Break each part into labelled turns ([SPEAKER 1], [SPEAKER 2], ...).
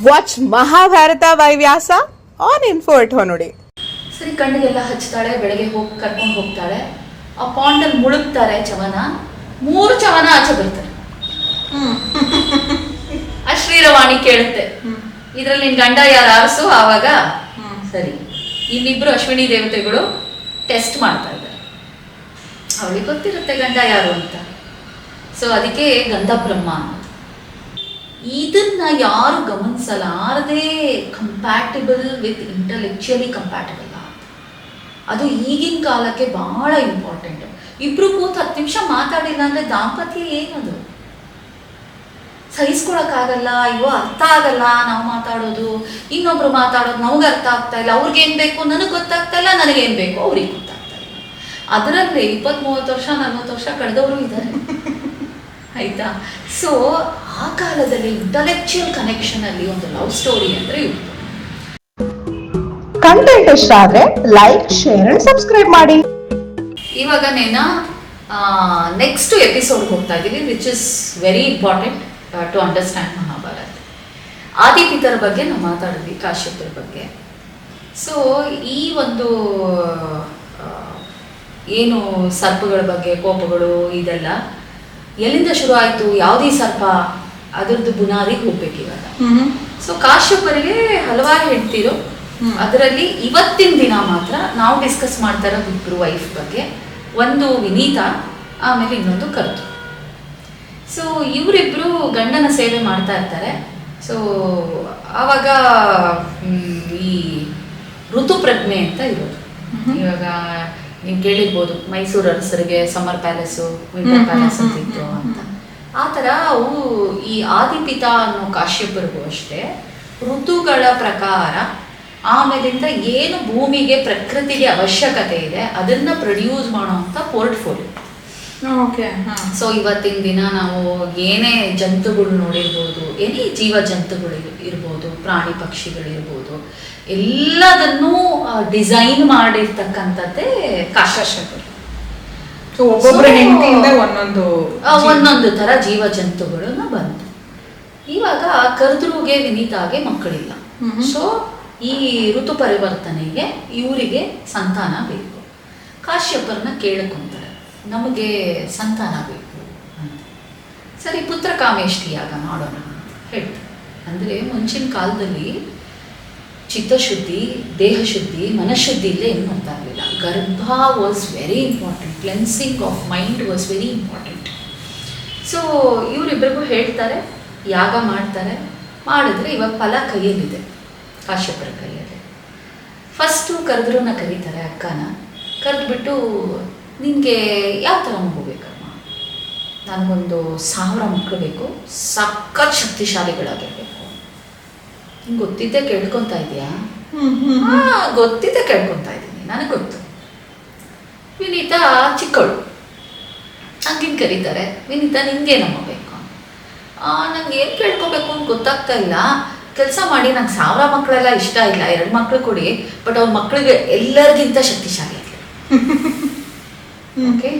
[SPEAKER 1] Watch Mahabharata by Vyasa on Info@HO ನೋಡಿ.
[SPEAKER 2] ಸರಿ, ಕಣ್ಣಿಗೆಲ್ಲ ಹಚ್ತಾಳೆ, ಬೆಳಗ್ಗೆ ಹೋಗಿ ಕರ್ಕೊಂಡು ಹೋಗ್ತಾಳೆ. ಆ ಪಾಂಡಲ್ಲಿ ಮುಳುಗ್ತಾರೆ ಚವನ, 3 ಚವನ ಆಚೆ ಬರ್ತಾರೆ. ಅಶ್ರೀರವಾಣಿ ಕೇಳುತ್ತೆ, ಇದ್ರಲ್ಲಿ ನಿನ್ ಗಂಡ ಯಾರು ಆರಿಸು. ಆವಾಗ ಸರಿ, ಇಲ್ಲಿಬ್ರು ಅಶ್ವಿನಿ ದೇವತೆಗಳು ಟೆಸ್ಟ್ ಮಾಡ್ತಾ ಇದ್ದಾರೆ. ಅವಳಿಗೆ ಗೊತ್ತಿರುತ್ತೆ ಗಂಡ ಯಾರು ಅಂತ. ಸೊ ಅದಕ್ಕೆ ಗಂಧ ಬ್ರಹ್ಮ ಅನ್ನೋದು. ಇದನ್ನ ಯಾರು ಗಮನಿಸಲಾರದೆ ಕಂಪ್ಯಾಟಿಬಲ್ ವಿತ್ ಇಂಟೆಲೆಕ್ಚುಯಲಿ ಕಂಪ್ಯಾಟಿಬಲ್ ಅದು ಈಗಿನ ಕಾಲಕ್ಕೆ ಬಹಳ ಇಂಪಾರ್ಟೆಂಟ್. ಇಬ್ರು ಕೂತು 10 ನಿಮಿಷ ಮಾತಾಡಿಲ್ಲ ಅಂದ್ರೆ ದಾಂಪತ್ಯ ಏನದು? ಸಹಿಸ್ಕೊಳಕ್ಕಾಗಲ್ಲ. ಅಯ್ಯೋ ಅರ್ಥ ಆಗಲ್ಲ ನಾವು ಮಾತಾಡೋದು, ಇನ್ನೊಬ್ರು ಮಾತಾಡೋದು ನಮ್ಗೆ ಅರ್ಥ ಆಗ್ತಾ ಇಲ್ಲ. ಅವ್ರಿಗೇನ್ ಬೇಕು ನನಗೆ ಗೊತ್ತಾಗ್ತಾ ಇಲ್ಲ, ನನಗೇನ್ ಬೇಕು ಅವ್ರಿಗೆ ಗೊತ್ತಾಗ್ತಾ ಇಲ್ಲ. ಅದರಲ್ಲಿ 20-30 ವರ್ಷ 40 ವರ್ಷ ಕಳೆದವರು ಇದ್ದಾರೆ. ಆಯ್ತಾ? ಸೊ ಆ ಕಾಲದಲ್ಲಿ ಇಂಟೆಲೆಕ್ಚುಯಲ್ ಕನೆಕ್ಷನ್ ಅಲ್ಲಿ ಒಂದು ಲವ್ ಸ್ಟೋರಿ ಅಂದ್ರೆ ಇತ್ತು.
[SPEAKER 1] ಕಂಟೆಂಟ್ ಇಷ್ಟ ಆದ್ರೆ ಲೈಕ್, ಶೇರ್ ಅಂಡ್ ಸಬ್ಸ್ಕ್ರೈಬ್ ಮಾಡಿ.
[SPEAKER 2] ಇವಾಗ ನೆಕ್ಸ್ಟ್ ಎಪಿಸೋಡ್ ಹೋಗ್ತಾ ಇದೀವಿ, which is very important to understand Mahabharata. ಆದಿಪಿತರ ಬಗ್ಗೆ ನಾವು ಮಾತಾಡಿದ್ವಿ, ಕಾಶ್ಯಪರ ಬಗ್ಗೆ. ಸೊ ಈ ಒಂದು ಏನು ಸರ್ಪಗಳ ಬಗ್ಗೆ, ಕೋಪಗಳು, ಇದೆಲ್ಲ ಎಲ್ಲಿಂದ ಶುರು ಆಯ್ತು, ಯಾವುದೇ ಸರ್ಪ, ಅದರದ್ದು ಬುನಾದಿಗೆ ಹೋಗ್ಬೇಕು ಇವಾಗ. ಸೊ ಕಾಶ್ಯಪರಿಗೆ ಹಲವಾರು ಹೆಂಡ್ತಿರು. ಅದರಲ್ಲಿ ಇವತ್ತಿನ ದಿನ ಮಾತ್ರ ನಾವು ಡಿಸ್ಕಸ್ ಮಾಡ್ತಾ ಇರೋದು 2 ವೈಫ್ ಬಗ್ಗೆ. ಒಂದು ವಿನೀತಾ, ಆಮೇಲೆ ಇನ್ನೊಂದು ಕರ್ತು. ಸೊ ಇವರಿಬ್ರು ಗಂಡನ ಸೇವೆ ಮಾಡ್ತಾ ಇರ್ತಾರೆ. ಸೊ ಆವಾಗ ಈ ಋತುಪ್ರಜ್ಞೆ ಅಂತ ಇರೋದು. ಇವಾಗ ನೀವು ಕೇಳಿರ್ಬೋದು, ಮೈಸೂರು ಅರಸರಿಗೆ ಸಮ್ಮರ್ ಪ್ಯಾಲೇಸು, ವಿಂಟರ್ ಪ್ಯಾಲೇಸ್ ಅಂತ ಇತ್ತು ಅಂತ. ಆ ಥರ ಅವು ಈ ಆದಿಪಿತ ಅನ್ನೋ ಕಾಶ್ಯಪರಿಗೂ ಅಷ್ಟೇ ಋತುಗಳ ಪ್ರಕಾರ, ಆಮೇಲಿಂದ ಏನು ಭೂಮಿಗೆ ಪ್ರಕೃತಿಗೆ ಅವಶ್ಯಕತೆ ಇದೆ ಅದನ್ನ ಪ್ರೊಡ್ಯೂಸ್ ಮಾಡೋಂಥ ಪೋರ್ಟ್ಫೋಲಿಯೋ. ಸೊ ಇವತ್ತಿನ ದಿನ ನಾವು ಏನೇ ಜಂತುಗಳು ನೋಡಿರ್ಬೋದು, ಏನೇ ಜೀವ ಜಂತುಗಳು ಇರ್ಬೋದು, ಪ್ರಾಣಿ ಪಕ್ಷಿಗಳಿರ್ಬೋದು, ಎಲ್ಲದನ್ನೂ ಡಿಸೈನ್ ಮಾಡಿರ್ತಕ್ಕಂಥದ್ದೇ ಕಾಶ್ಯಪರು. ಒಂದೊಂದು ತರ ಜೀವ ಜಂತುಗಳನ್ನ ಬಂತು. ಇವಾಗ ಕರ್ದ್ರುಗೆ ವಿನೀತಾಗೆ ಮಕ್ಕಳಿಲ್ಲ. ಸೊ ಈ ಋತು ಪರಿವರ್ತನೆಗೆ ಇವರಿಗೆ ಸಂತಾನ ಬೇಕು. ಕಾಶ್ಯಪರನ್ನ ಕೇಳ್ಕೊಂತಾರೆ, ನಮಗೆ ಸಂತಾನ ಬೇಕು ಅಂತ. ಸರಿ, ಪುತ್ರ ಕಾಮೇಷ್ಟಿ ಯಾಗ ಮಾಡೋಣ ಅಂತ ಹೇಳ್ತಾರೆ. ಅಂದರೆ ಮುಂಚಿನ ಕಾಲದಲ್ಲಿ ಚಿತ್ತಶುದ್ಧಿ, ದೇಹಶುದ್ಧಿ, ಮನಃಶುದ್ಧಿ ಇಲ್ಲದೆ ಏನು ಮಾಡ್ತಾ ಇರಲಿಲ್ಲ. ಗರ್ಭ was very important, cleansing of mind was very important. So ಇವರಿಬ್ಬರಿಗೂ ಹೇಳ್ತಾರೆ, ಯಾಗ ಮಾಡ್ತಾರೆ. ಮಾಡಿದ್ರೆ ಇವಾಗ ಫಲ ಕೈಯಲ್ಲಿದೆ, ಕಾಶ್ಯಪರ ಕೈಯಲ್ಲಿ. ಫಸ್ಟು ಕರೆದ್ರನ್ನ ಕರೀತಾರೆ, ಅಕ್ಕನ ಕರೆದ್ಬಿಟ್ಟು, ನಿನಗೆ ಯಾವ ಥರ ಮಗು ಬೇಕಮ್ಮ? ನನಗೊಂದು 1000 ಮಕ್ಕಳು ಬೇಕು, ಸಖತ್ ಶಕ್ತಿಶಾಲಿಗಳಾಗಿರ್ಬೇಕು. ನಿಂಗೆ ಗೊತ್ತಿದ್ದೆ ಕೇಳ್ಕೊತಾ ಇದೆಯಾ? ಗೊತ್ತಿದ್ದೆ ಕೇಳ್ಕೊತಾ ಇದ್ದೀನಿ, ನನಗೆ ಗೊತ್ತು. ವಿನೀತಾ ಚಿಕ್ಕಳು, ಹಂಗಿನ್ ಕರೀತಾರೆ. ವಿನೀತಾ ನಿಂಗೇನಮ್ಮ ಬೇಕು? ನಂಗೆ ಏನು ಕೇಳ್ಕೊಬೇಕು ಅಂತ ಗೊತ್ತಾಗ್ತಾ ಇಲ್ಲ. ಕೆಲಸ ಮಾಡಿ, ನಂಗೆ 1000 ಮಕ್ಕಳೆಲ್ಲ ಇಷ್ಟ ಇಲ್ಲ, 2 ಮಕ್ಕಳು ಕೊಡಿ, ಬಟ್ ಅವ್ರ ಮಕ್ಕಳಿಗೆ ಎಲ್ಲರಿಗಿಂತ ಶಕ್ತಿಶಾಲಿ ಆಗಲಿ. ಓಕೆ,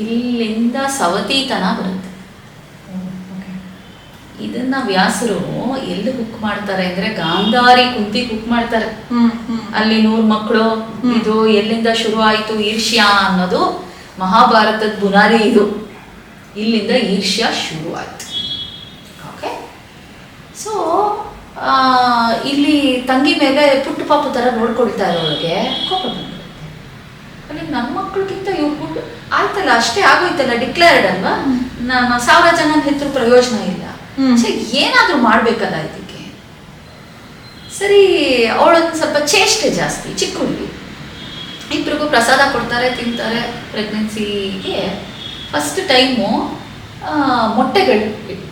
[SPEAKER 2] ಇಲ್ಲಿಂದ ಸವತಿತನ ಬರುತ್ತೆ. ಇದನ್ನ ವ್ಯಾಸರು ಎಲ್ಲಿ ಹುಕ್ ಮಾಡ್ತಾರೆ ಅಂದ್ರೆ ಗಾಂಧಾರಿ ಕುಂತಿ ಹುಕ್ ಮಾಡ್ತಾರೆ. ಅಲ್ಲಿ 100 ಮಕ್ಕಳು, ಇದು ಎಲ್ಲಿಂದ ಶುರು ಆಯ್ತು ಈರ್ಷ್ಯ ಅನ್ನೋದು ಮಹಾಭಾರತದ ಬುನಾದಿ. ಇದು ಇಲ್ಲಿಂದ ಈರ್ಷ್ಯ ಶುರು ಆಯ್ತು. ಓಕೆ, ಸೊ ಇಲ್ಲಿ ತಂಗಿ ಮೇಲೆ ಪುಟ್ಟ ಪಾಪು ತರ ನೋಡ್ಕೊಳ್ತಾ ಇರೋಳಿಗೆ ಕೋಪ ಬಂದ್ಬಿಡುತ್ತೆ. ಅಲ್ಲಿ ನನ್ನ ಮಕ್ಕಳಿಗಿಂತ ಇವ್ರು ಆಯ್ತಲ್ಲ, ಅಷ್ಟೇ ಆಗೋಯ್ತಲ್ಲ, ಡಿಕ್ಲೇರ್ಡ್ ಅಲ್ವಾ, ನಾನು 1000 ಜನ ಹೆತ್ತರು ಪ್ರಯೋಜನ ಇಲ್ಲ. ಏನಾದ್ರೂ ಮಾಡ್ಬೇಕಲ್ಲ ಇದಕ್ಕೆ. ಸರಿ, ಅವಳೊಂದು ಸ್ವಲ್ಪ ಚೇಷ್ಟೆ ಜಾಸ್ತಿ, ಚಿಕ್ಕ ಹುಡುಗಿ. ಇಬ್ರಿಗೂ ಪ್ರಸಾದ ಕೊಡ್ತಾರೆ, ತಿಂತಾರೆ. ಪ್ರೆಗ್ನೆನ್ಸಿಗೆ ಫಸ್ಟ್ ಟೈಮು ಮೊಟ್ಟೆಗಳು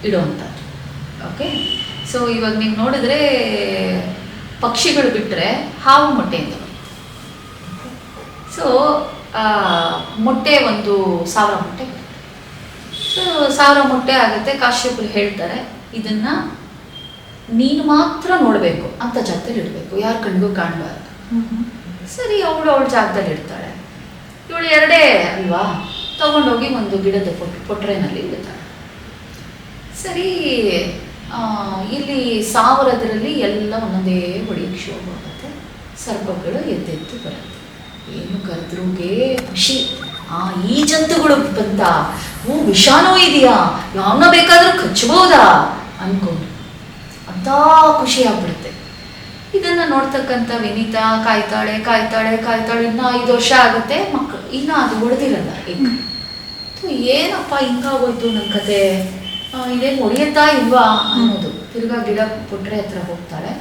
[SPEAKER 2] ಇಡುವಂಥದ್ದು. ಓಕೆ, ಸೊ ಇವಾಗ ನೀವು ನೋಡಿದ್ರೆ ಪಕ್ಷಿಗಳು ಬಿಟ್ಟರೆ ಹಾವು ಮೊಟ್ಟೆಯಿಂದ. ಸೊ ಮೊಟ್ಟೆ ಒಂದು 1000 ಮೊಟ್ಟೆ. ಸೊ 1000 ಮೊಟ್ಟೆ ಆಗುತ್ತೆ. ಕಾಶ್ಯಪರು ಹೇಳ್ತಾರೆ, ಇದನ್ನ ನೀನು ಮಾತ್ರ ನೋಡಬೇಕು, ಅಂತ ಜಾಗದಲ್ಲಿ ಇಡಬೇಕು, ಯಾರ ಕಣ್ಗೂ ಕಾಣಬಾರ್ದು. ಸರಿ, ಅವಳ ಜಾಗದಲ್ಲಿ ಇಡ್ತಾಳೆ. ಇವಳು 2 ಅಲ್ವಾ, ತಗೊಂಡೋಗಿ ಒಂದು ಗಿಡದ ಪೊಟ್ರೆನಲ್ಲಿ ಇಡ್ತಾಳೆ. ಸರಿ, ಇಲ್ಲಿ 1000 ಎಲ್ಲ ಒಂದೊಂದೇ ಹೊಡೆಯಕ್ಕೆ ಶುರು ಆಗುತ್ತೆ. ಸರ್ಪಗಳು ಎದ್ದೆದ್ದು ಬರುತ್ತೆ. ಏನು ಕರೆದ್ರುಗೆ ಖುಷಿ. ಈ ಜಂತುಗಳು ಬಂತ, ವಿಷಾನೂ ಇದೆಯಾ, ಯಾವನ್ನ ಬೇಕಾದ್ರೂ ಕಚ್ಚಬಹುದಾ ಅನ್ಕೊಂಡು ಅಂತ ಖುಷಿ ಆಗ್ಬಿಡುತ್ತೆ. ಇದನ್ನ ನೋಡ್ತಕ್ಕಂಥ ವಿನೀತಾ ಕಾಯ್ತಾಳೆ ಕಾಯ್ತಾಳೆ ಕಾಯ್ತಾಳೆ. ಇನ್ನ 5 ವರ್ಷ ಆಗುತ್ತೆ, ಮಕ್ಕಳು ಇನ್ನ ಅದು ಹೊಡೆದಿರಲ್ಲ. ಏನಪ್ಪ ಹಿಂಗಾಗೋಯ್ತು ನನ್ನ ಕತೆ, ಇದೇನು ಹೊಡೆಯುತ್ತಾ ಇಲ್ವಾ ಅನ್ನೋದು. ತಿರ್ಗಾ ಗಿಡ ಪುಟ್ರೆ ಹತ್ರ ಹೋಗ್ತಾಳೆ.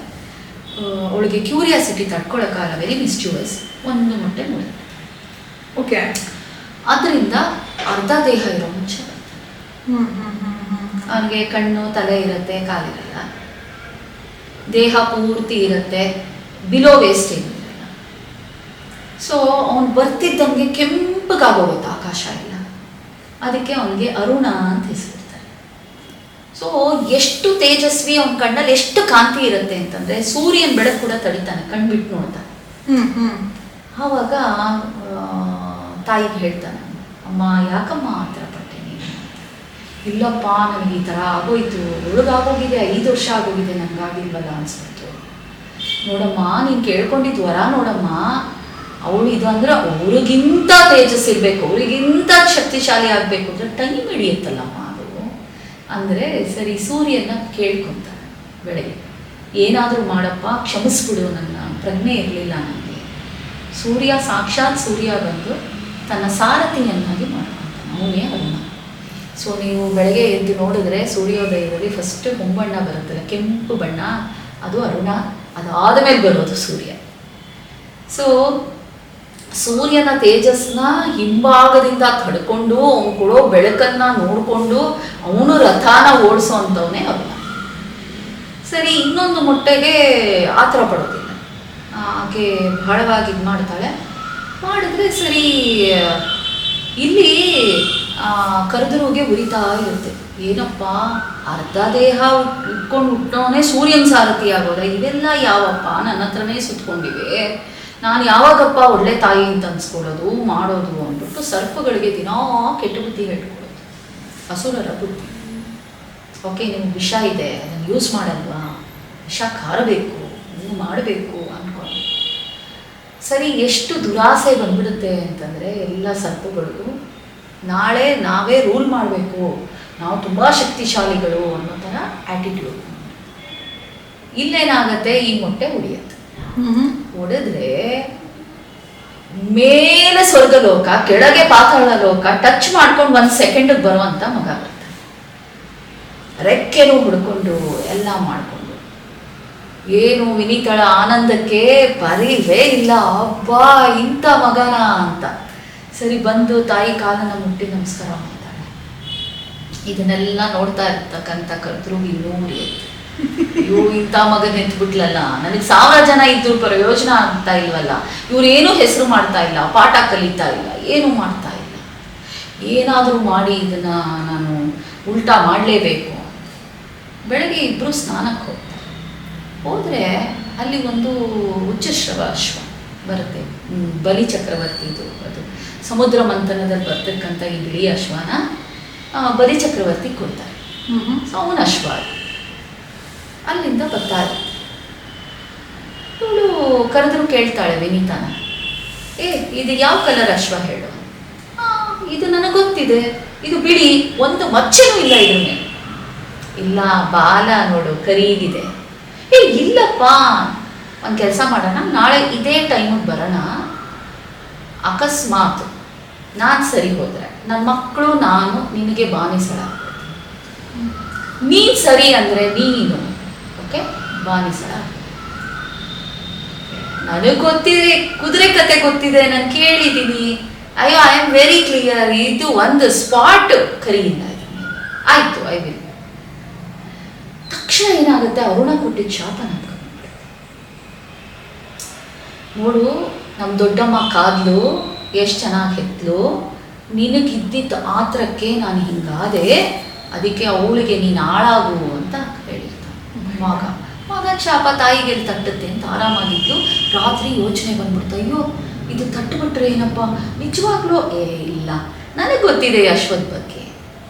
[SPEAKER 2] ಅವಳಿಗೆ ಕ್ಯೂರಿಯಾಸಿಟಿ ತಡ್ಕೊಳಕ್ಕಾಗಲ್ಲ, ವೆರಿ ಮಿಸ್ಚೂವಸ್. ಒಂದು ಮೊಟ್ಟೆ ಮುಡಿ.
[SPEAKER 1] ಓಕೆ,
[SPEAKER 2] ಅದರಿಂದ ಅರ್ಧ ದೇಹ ಇರೋ ಮುಂಚೆ ಅವನಿಗೆ ಕಣ್ಣು ತಲೆ ಇರುತ್ತೆ, ಕಾಲಿರಲ್ಲ, ದೇಹ ಪೂರ್ತಿ ಇರುತ್ತೆ, ಬಿಲೋ ವೇಸ್ಟ್ ಏನಿರಲ್ಲ. ಸೊ ಅವನು ಬರ್ತಿದ್ದಂಗೆ ಕೆಂಪಗಾಗೋಗುತ್ತೆ ಆಕಾಶ ಎಲ್ಲ. ಅದಕ್ಕೆ ಅವನಿಗೆ ಅರುಣ ಅಂತ ಹೆಸರಿರ್ತಾರೆ. ಸೊ ಎಷ್ಟು ತೇಜಸ್ವಿ, ಅವನ ಕಣ್ಣಲ್ಲಿ ಎಷ್ಟು ಕಾಂತಿ ಇರುತ್ತೆ ಅಂತಂದ್ರೆ ಸೂರ್ಯನ ಬೆಳಕು ಕೂಡ ತಡಿತಾನೆ, ಕಣ್ಬಿಟ್ಟು ನೋಡ್ತಾನೆ. ಆವಾಗ ತಾಯಿಗೆ ಹೇಳ್ತಾನೆ, ಅಮ್ಮ ಯಾಕಮ್ಮ ಆ ಥರ ಪಟ್ಟೆ ನೀನು? ಇಲ್ಲಪ್ಪ ನನಗೆ ಈ ಥರ ಆಗೋಯ್ತು, ಒಳಗಾಗೋಗಿದೆ, 5 ವರ್ಷ ಆಗೋಗಿದೆ, ನನಗಾಗಿಲ್ವಲ್ಲ ಅನ್ಸ್ಬಿಟ್ಟು. ನೋಡಮ್ಮ ನೀನು ಕೇಳ್ಕೊಂಡಿದ್ದು ವರ ನೋಡಮ್ಮ, ಅವಳು ಇದು ಅಂದ್ರೆ ಅವ್ರಿಗಿಂತ ತೇಜಸ್ ಇರಬೇಕು, ಅವ್ರಿಗಿಂತ ಶಕ್ತಿಶಾಲಿ ಆಗಬೇಕು ಅಂದ್ರೆ ಟೈಮ್ ಹಿಡಿಯುತ್ತಲ್ಲಮ್ಮ ಅದು. ಅಂದರೆ ಸರಿ ಸೂರ್ಯನ ಕೇಳ್ಕೊತಾನೆ ಬೆಳಗ್ಗೆ, ಏನಾದರೂ ಮಾಡಪ್ಪ ಕ್ಷಮಿಸ್ಬಿಡು, ನನ್ನ ಪ್ರಜ್ಞೆ ಇರಲಿಲ್ಲ ನನಗೆ. ಸೂರ್ಯ ಸಾಕ್ಷಾತ್ ಸೂರ್ಯ ಬಂದು ತನ್ನ ಸಾರಥಿಯನ್ನಾಗಿ ಮಾಡ್ಕೊತಾನೆ, ಅವನೇ ಅರುಣ. ಸೊ ನೀವು ಬೆಳಗ್ಗೆ ಎದ್ದು ನೋಡಿದ್ರೆ ಸೂರ್ಯೋದಯದಲ್ಲಿ ಫಸ್ಟ್ ಹೊಂಬಣ್ಣ ಬರುತ್ತಲ್ಲ, ಕೆಂಪು ಬಣ್ಣ, ಅದು ಅರುಣ. ಅದಾದ ಮೇಲೆ ಬರೋದು ಸೂರ್ಯ. ಸೊ ಸೂರ್ಯನ ತೇಜಸ್ನ ಹಿಂಭಾಗದಿಂದ ತಡ್ಕೊಂಡು ಅವನು ಕೊಡೋ ಬೆಳಕನ್ನ ನೋಡಿಕೊಂಡು ಅವನು ರಥಾನ ಓಡಿಸೋ ಅಂಥವನೇ ಅರುಣ. ಸರಿ, ಇನ್ನೊಂದು ಮೊಟ್ಟೆಗೆ ಆತರ ಪಡೋದಿಲ್ಲ, ಆಕೆ ಬಹಳವಾಗಿ ಇದು ಮಾಡ್ತಾಳೆ. ಮಾಡಿದ್ರೆ ಸರಿ, ಇಲ್ಲಿ ಕರೆದರುಗೆ ಉರಿತಾ ಇರುತ್ತೆ. ಏನಪ್ಪ ಅರ್ಧ ದೇಹ ಇಟ್ಕೊಂಡು ಹುಟ್ಟೋನೇ ಸೂರ್ಯನ ಸಾರಥಿ ಆಗೋದ, ಇವೆಲ್ಲ ಯಾವಪ್ಪ ನನ್ನ ಹತ್ರನೇ ಸುತ್ಕೊಂಡಿವೆ, ನಾನು ಯಾವಾಗಪ್ಪ ಒಳ್ಳೆ ತಾಯಿ ಅಂತ ಅನ್ಸ್ಕೊಳ್ಳೋದು ಮಾಡೋದು ಅಂದ್ಬಿಟ್ಟು ಸರ್ಪಗಳಿಗೆ ದಿನಾ ಕೆಟ್ಟ ಬುದ್ಧಿ ಹೇಳ್ಕೊಳ್ಳೋದು, ಅಸುರರ ಬುದ್ಧಿ. ಓಕೆ, ನಿಮ್ಗೆ ವಿಷ ಇದೆ, ಅದನ್ನು ಯೂಸ್ ಮಾಡಲ್ವಾ, ವಿಷ ಖಾರಬೇಕು, ನೀವು ಮಾಡಬೇಕು ಅಂದ್ಕೊಂಡು. ಸರಿ, ಎಷ್ಟು ದುರಾಸೆ ಬಂದ್ಬಿಡುತ್ತೆ ಅಂತಂದರೆ ಎಲ್ಲ ಸರ್ಪಗಳಿಗೂ ನಾಳೆ ನಾವೇ ರೂಲ್ ಮಾಡಬೇಕು, ನಾವು ತುಂಬ ಶಕ್ತಿಶಾಲಿಗಳು ಅನ್ನೋ ಥರ ಆ್ಯಟಿಟ್ಯೂಡ್. ಇಲ್ಲೇನಾಗತ್ತೆ, ಈ ಮೊಟ್ಟೆ ಉಳಿಯುತ್ತೆ. ಹೊಡೆದ್ರೆ ಮೇಲೆ ಸ್ವರ್ಗಲೋಕ, ಕೆಳಗೆ ಪಾತಾಳ ಲೋಕ ಟಚ್ ಮಾಡ್ಕೊಂಡು 1 ಸೆಕೆಂಡಿಗೆ ಬರುವಂತ ಮಗ ಬರ್ತಾನೆ. ರೆಕ್ಕೆನೂ ಹುಡ್ಕೊಂಡು ಎಲ್ಲ ಮಾಡ್ಕೊಂಡು. ಏನು ವಿನೀತಳ ಆನಂದಕ್ಕೆ ಪರಿವೇ ಇಲ್ಲ, ಅಬ್ಬಾ ಇಂಥ ಮಗನ ಅಂತ. ಸರಿ, ಬಂದು ತಾಯಿ ಕಾಲನ್ನ ಮುಟ್ಟಿ ನಮಸ್ಕಾರ ಮಾಡ್ತಾಳೆ. ಇದನ್ನೆಲ್ಲ ನೋಡ್ತಾ ಇರ್ತಕ್ಕಂಥ ಕರ್ತೃ ಇನ್ನೂ ಉರಿಯುತ್ತೆ. ಇವು ಇಂಥ ಮಗನ ಎತ್ಬಿಟ್ಲಲ್ಲ, ನನಗೆ 1000 ಜನ ಇದ್ದು ಪ್ರಯೋಜನ ಆಗ್ತಾ ಇಲ್ವಲ್ಲ, ಇವ್ರೇನು ಹೆಸರು ಮಾಡ್ತಾ ಇಲ್ಲ, ಪಾಠ ಕಲಿತಾ ಇಲ್ಲ, ಏನು ಮಾಡ್ತಾ ಇಲ್ಲ, ಏನಾದರೂ ಮಾಡಿ ಇದನ್ನ ನಾನು ಉಲ್ಟಾ ಮಾಡಲೇಬೇಕು. ಬೆಳಗ್ಗೆ ಇಬ್ಬರು ಸ್ನಾನಕ್ಕೆ ಹೋಗ್ತಾರೆ. ಹೋದರೆ ಅಲ್ಲಿ ಒಂದು ಉಚ್ಚಶ್ರವ ಅಶ್ವ ಬರುತ್ತೆ, ಬಲಿ ಚಕ್ರವರ್ತಿದು. ಅದು ಸಮುದ್ರ ಮಂಥನದಲ್ಲಿ ಬರ್ತಕ್ಕಂಥ ಈ ಬಿಳಿ ಅಶ್ವನ ಬಲಿ ಚಕ್ರವರ್ತಿ ಕೊಡ್ತಾರೆ. ಸೊ ಅವನ ಅಶ್ವ ಅಲ್ಲಿಂದ ಬರ್ತಾರೆ. ಇವಳು ಕರೆದ್ರು ಕೇಳ್ತಾಳೆ ವಿನೀತಾನ, ಇದು ಯಾವ ಕಲರ್ ಅಶ್ವ ಹೇಳು? ಇದು ನನಗೆ ಗೊತ್ತಿದೆ, ಇದು ಬಿಳಿ, ಒಂದು ಮಚ್ಚೆನೂ ಇಲ್ಲ ಇದ್ರ ಮೇಲೆ. ಇಲ್ಲ, ಬಾಲ ನೋಡು ಕರೀಗಿದೆ. ಇಲ್ಲಪ್ಪ, ಒಂದು ಕೆಲಸ ಮಾಡೋಣ, ನಾಳೆ ಇದೇ ಟೈಮಿಗೆ ಬರೋಣ. ಅಕಸ್ಮಾತ್ ನಾನು ಸರಿ ಹೋದರೆ ನನ್ನ ಮಕ್ಕಳು ನಾನು ನಿನಗೆ ಬಾನಿಸಳ, ನೀನು ಸರಿ ಅಂದರೆ ನೀನು ಓಕೆ ಬಾನಿಸಳ. ನನಗೆ ಗೊತ್ತಿದೆ, ಕುದುರೆ ಕತೆ ಗೊತ್ತಿದೆ, ನಾನು ಕೇಳಿದ್ದೀನಿ. ಅಯ್ಯೋ, ಐ ಆಮ್ ವೆರಿ ಕ್ಲಿಯರ್, ಇದು ಒಂದು ಸ್ಪಾಟ್ ಕರಿಯಿಂದ ಆಯಿತು, ಐ ವಿಲ್. ತಕ್ಷಣ ಏನಾಗುತ್ತೆ, ಅರುಣ ಕೊಟ್ಟಿದ್ದ ಶಾಪ ನಮ್ಗೆ ನೋಡು, ನಮ್ಮ ದೊಡ್ಡಮ್ಮ ಕಾದ್ಲು, ಎಷ್ಟು ಚೆನ್ನಾಗಿ ಹೆತ್ಲು, ನಿನಗಿದ್ದಿದ್ದ ಆತ್ರಕ್ಕೆ ನಾನು ಹಿಂಗಾದೆ, ಅದಕ್ಕೆ ಅವಳಿಗೆ ನೀನು ಹಾಳಾಗು ಅಂತ ಹೇಳಿರ್ತಾನೆ ಮಗನ ಶಾಪ ತಾಯಿಗೆ ತಟ್ಟುತ್ತೆ ಅಂತ ಆರಾಮಾಗಿದ್ದು. ರಾತ್ರಿ ಯೋಚನೆ ಬಂದ್ಬಿಡ್ತಾ, ಅಯ್ಯೋ ಇದು ತಟ್ಟುಬಿಟ್ರೆ ಏನಪ್ಪ, ನಿಜವಾಗ್ಲೂ ಇಲ್ಲ, ನನಗೆ ಗೊತ್ತಿದೆ ಅಶ್ವತ್ ಬಗ್ಗೆ.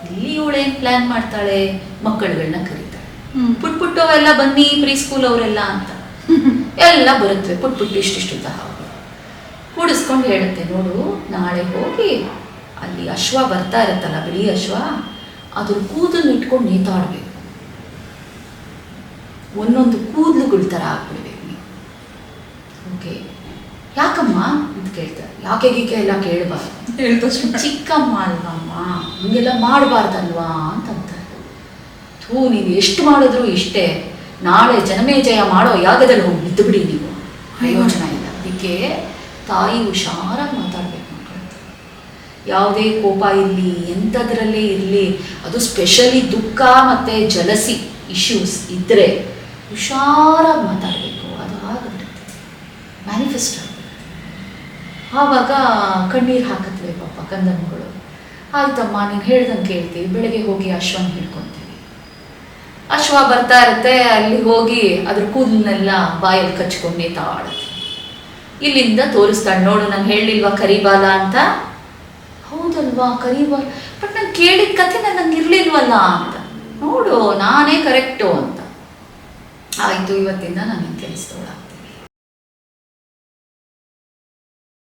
[SPEAKER 2] ಇಲ್ಲಿ ಇವಳೇನು ಪ್ಲ್ಯಾನ್ ಮಾಡ್ತಾಳೆ, ಮಕ್ಕಳುಗಳನ್ನ ಕರೀತಾಳೆ. ಪುಟ್ ಪುಟ್ಟವೆಲ್ಲ ಬನ್ನಿ ಪ್ರೀ ಸ್ಕೂಲ್ ಅವರೆಲ್ಲ ಅಂತ ಎಲ್ಲ ಬರುತ್ತವೆ. ಪುಟ್ ಪುಟ್ಟು ಇಷ್ಟಿಷ್ಟು ಹಾವು ಕೂಡಿಸ್ಕೊಂಡು ಹೇಳುತ್ತೆ, ನೋಡು ನಾಳೆ ಹೋಗಿ ಅಲ್ಲಿ ಅಶ್ವ ಬರ್ತಾ ಇರತ್ತಲ್ಲ, ಬಿಳಿ ಅಶ್ವ, ಅದ್ರ ಕೂದಲು ಇಟ್ಕೊಂಡು ನೇತಾಡ್ಬೇಕು. ಒಂದೊಂದು ಕೂದಲುಗಳ ಥರ ಆಗ್ಬಿಡ್ಬೇಕು ನೀವು. ಓಕೆ, ಯಾಕಮ್ಮ ಅಂತ ಕೇಳ್ತಾರೆ. ಯಾಕೆ ಗೀಕೆ ಎಲ್ಲ ಕೇಳಬಾರ್ದು, ಚಿಕ್ಕಮ್ಮ ಅಲ್ವಮ್ಮ, ಹಂಗೆಲ್ಲ ಮಾಡಬಾರ್ದಲ್ವಾ ಅಂತಂತಾರೆ. ಥೂ, ನೀವು ಎಷ್ಟು ಮಾಡಿದ್ರು ಇಷ್ಟೇ, ನಾಳೆ ಜನಮೇಜಯ ಮಾಡೋ ಯಾಗದಲ್ಲಿ ಹೋಗಿ ಬಿದ್ದು ಬಿಡಿ ನೀವು, ಪ್ರಯೋಜನ ಇಲ್ಲ. ಅದಕ್ಕೆ ತಾಯಿ ಹುಷಾರಾಗಿ ಮಾತಾಡ್ಬೇಕು ಮಕ್ಕಳು. ಯಾವುದೇ ಕೋಪ ಇರಲಿ, ಎಂಥದ್ರಲ್ಲೇ ಇರಲಿ, ಅದು ಸ್ಪೆಷಲಿ ದುಃಖ ಮತ್ತು ಜಲಸಿ ಇಶ್ಯೂಸ್ ಇದ್ದರೆ ಹುಷಾರಾಗಿ ಮಾತಾಡಬೇಕು. ಅದು ಆಗಿಬಿಡುತ್ತೆ, ಮ್ಯಾನಿಫೆಸ್ಟ್ ಆಗುತ್ತೆ. ಆವಾಗ ಕಣ್ಣೀರು ಹಾಕತ್ವೆ ಪಾಪ ಕಂದಮ್ಮಗಳು. ಆಯ್ತಮ್ಮ ನೀನು ಹೇಳ್ದಂಗೆ ಕೇಳ್ತೀವಿ, ಬೆಳಗ್ಗೆ ಹೋಗಿ ಅಶ್ವನ ಹಿಡ್ಕೊತೀವಿ. ಅಶ್ವ ಬರ್ತಾ ಇರುತ್ತೆ, ಅಲ್ಲಿ ಹೋಗಿ ಅದ್ರ ಕೂದಲನ್ನೆಲ್ಲ ಬಾಯಲ್ಲಿ ಕಚ್ಕೊಂಡು ನೇತಾಡುತ್ತೆ. ಇಲ್ಲಿಂದ ತೋರಿಸ್ತಾಳೆ, ನೋಡು ನಾನು ಹೇಳಿಲ್ವಾ ಕರಿಬಾಲ ಅಂತ. ಹೌದಲ್ವಾ ಕರಿಬಾಲ, ಬಟ್ ನಾನು ಕೇಳಿದ ಕಥೆ ನಂಗೆ ಇರ್ಲಿಲ್ವಲ್ಲ ಅಂತ. ನೋಡು ನಾನೇ ಕರೆಕ್ಟು ಅಂತ. ಆಯಿತು, ಇವತ್ತಿಂದ ನಾನು ಕೆಲಸದವಳಾಗ್ತೀನಿ.